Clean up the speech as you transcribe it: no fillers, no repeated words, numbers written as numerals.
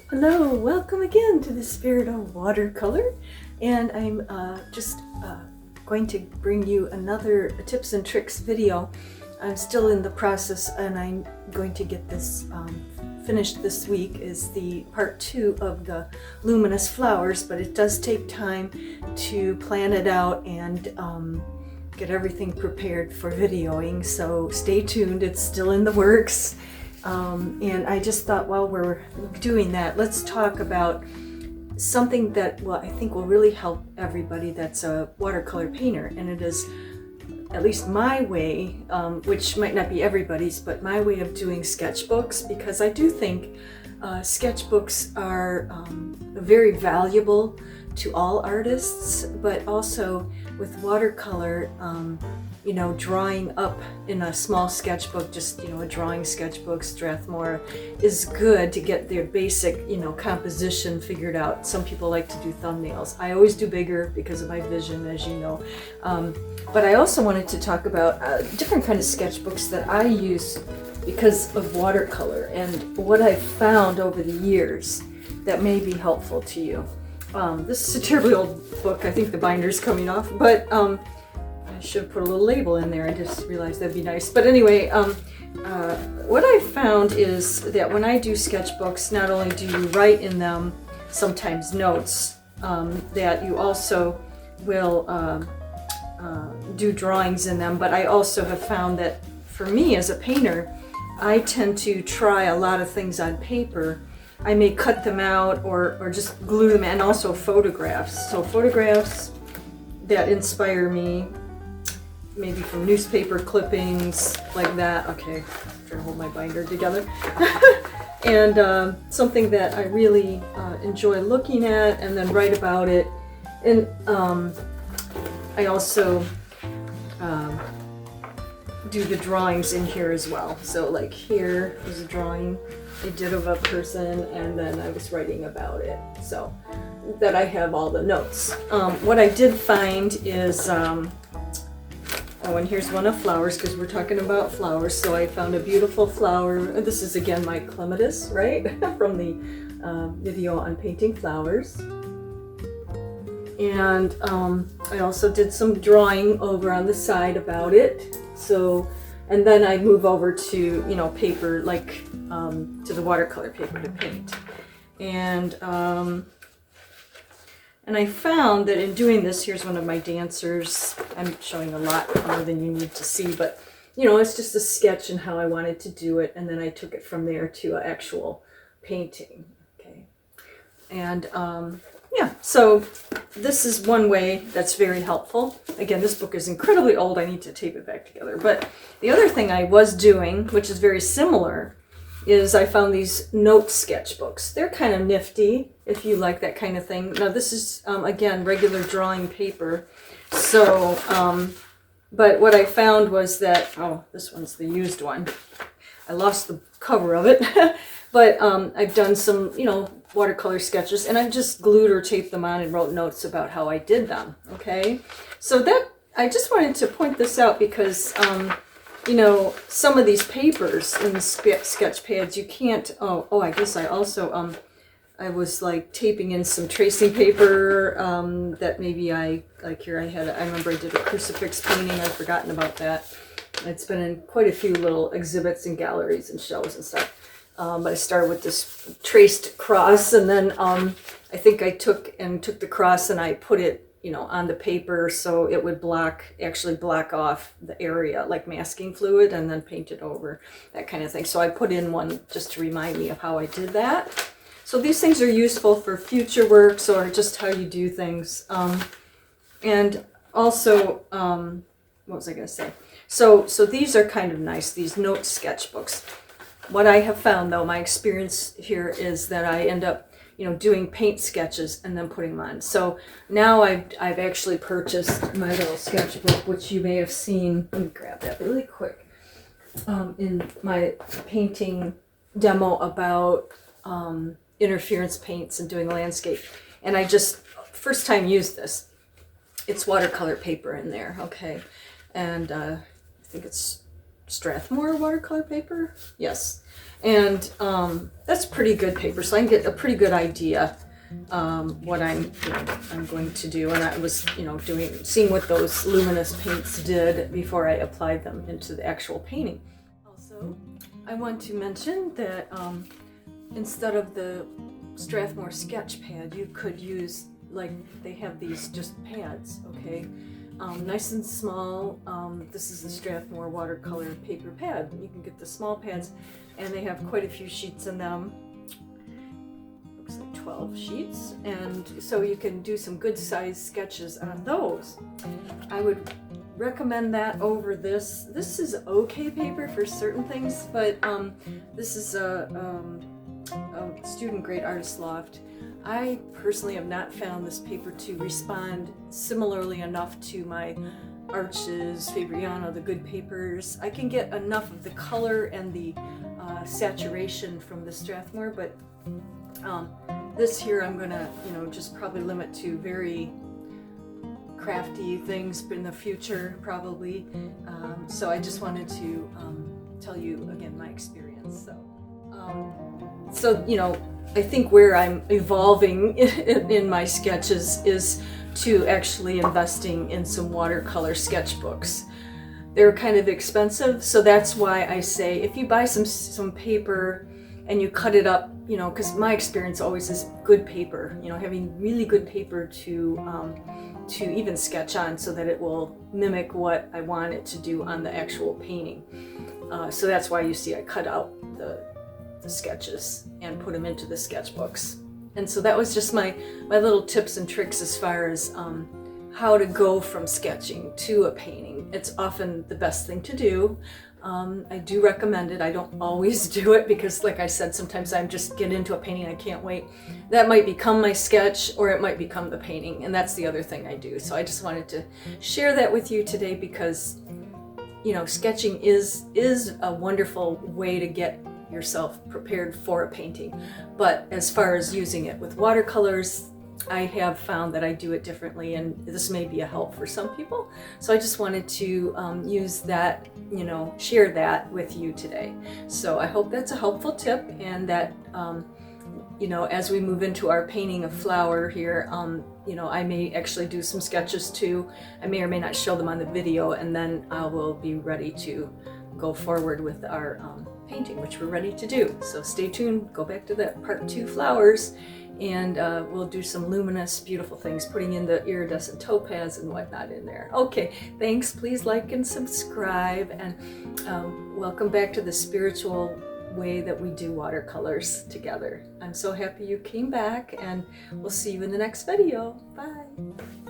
Hello, welcome again to the Spirit of Watercolor, and I'm just going to bring you another tips and tricks video. I'm still in the process and I'm going to get this finished this week, is the part 2 of the luminous flowers, but it does take time to plan it out and get everything prepared for videoing, so stay tuned, it's still in the works. And I just thought while we're doing that, let's talk about something that I think will really help everybody that's a watercolor painter, and it is at least my way, which might not be everybody's, but my way of doing sketchbooks, because I do think sketchbooks are very valuable to all artists, but also with watercolor, you know, drawing up in a small sketchbook, just, you know, a drawing sketchbook, Strathmore, is good to get their basic, you know, composition figured out. Some people like to do thumbnails. I always do bigger because of my vision, as you know. But I also wanted to talk about different kind of sketchbooks that I use because of watercolor and what I've found over the years that may be helpful to you. This is a terribly old book. I think the binder's coming off, but I should have put a little label in there. I just realized that'd be nice. But anyway, what I found is that when I do sketchbooks, not only do you write in them sometimes notes, that you also will do drawings in them, but I also have found that for me as a painter, I tend to try a lot of things on paper. I may cut them out or just glue them, and also photographs. So photographs that inspire me, maybe from newspaper clippings like that. Okay, I'm trying to hold my binder together. And something that I really enjoy looking at and then write about it. And I also do the drawings in here as well. So like here is a drawing I did of a person, and then I was writing about it, so that I have all the notes. What I did find is, oh, and here's one of flowers, because we're talking about flowers. So I found a beautiful flower. This is again my clematis, right? From the video on painting flowers. And I also did some drawing over on the side about it. So, and then I move over to, you know, paper, like to the watercolor paper to paint. And I found that in doing this, here's one of my dancers. I'm showing a lot more than you need to see, but you know, it's just a sketch and how I wanted to do it, and then I took it from there to an actual painting. Okay, and yeah, so this is one way that's very helpful. Again, this book is incredibly old. I need to tape it back together. But the other thing I was doing, which is very similar, is I found these note sketchbooks. They're kind of nifty if you like that kind of thing. Now this is, again, regular drawing paper. So, but what I found was that, oh, this one's the used one. I lost the cover of it. But I've done some, you know, watercolor sketches, and I've just glued or taped them on and wrote notes about how I did them, okay? So that, I just wanted to point this out because, you know, some of these papers in the sketch pads, you can't, I guess I also, I was like taping in some tracing paper that maybe I remember I did a crucifix painting. I've forgotten about that. It's been in quite a few little exhibits and galleries and shows and stuff. But I started with this traced cross, and then I think I took the cross and I put it, you know, on the paper so it would actually block off the area like masking fluid, and then paint it over, that kind of thing. So I put in one just to remind me of how I did that. So these things are useful for future works or just how you do things. And also, what was I going to say? So these are kind of nice, these note sketchbooks. What I have found, though, my experience here is that I end up, you know, doing paint sketches and then putting them on. So now I've actually purchased my little sketchbook, which you may have seen. Let me grab that really quick. In my painting demo about interference paints and doing landscape. And I just, first time used this. It's watercolor paper in there, okay. And I think it's Strathmore watercolor paper, yes. And that's pretty good paper, so I can get a pretty good idea what I'm going to do. And I was seeing what those luminous paints did before I applied them into the actual painting. Also, I want to mention that instead of the Strathmore sketch pad, you could use, like, they have these just pads, okay? Nice and small. This is the Strathmore watercolor paper pad. You can get the small pads, and they have quite a few sheets in them. Looks like 12 sheets, and so you can do some good sized sketches on those. I would recommend that over this. This is okay paper for certain things, but this is a student grade artist loft. I personally have not found this paper to respond similarly enough to my Arches, Fabriano, the good papers. I can get enough of the color and the saturation from the Strathmore, but this here I'm gonna, just probably limit to very crafty things in the future, probably. So I just wanted to tell you again my experience. So I think where I'm evolving in my sketches is to actually investing in some watercolor sketchbooks. They're kind of expensive, so that's why I say if you buy some paper and you cut it up, because my experience always is good paper, having really good paper to even sketch on so that it will mimic what I want it to do on the actual painting. So that's why you see I cut out the sketches and put them into the sketchbooks. And so that was just my little tips and tricks as far as how to go from sketching to a painting. It's often the best thing to do. I do recommend it. I don't always do it because, like I said, sometimes I just get into a painting, I can't wait. That might become my sketch, or it might become the painting, and that's the other thing I do. So I just wanted to share that with you today because sketching is a wonderful way to get yourself prepared for a painting. But as far as using it with watercolors, I have found that I do it differently, and this may be a help for some people. So I just wanted to use that, share that with you today. So I hope that's a helpful tip, and that as we move into our painting of flower here, I may actually do some sketches too. I may or may not show them on the video, and then I will be ready to go forward with our painting, which we're ready to do. So stay tuned, go back to that part 2 flowers, and we'll do some luminous, beautiful things, putting in the iridescent topaz and whatnot in there. Okay, thanks. Please like and subscribe, and welcome back to the spiritual way that we do watercolors together. I'm so happy you came back, and we'll see you in the next video. Bye.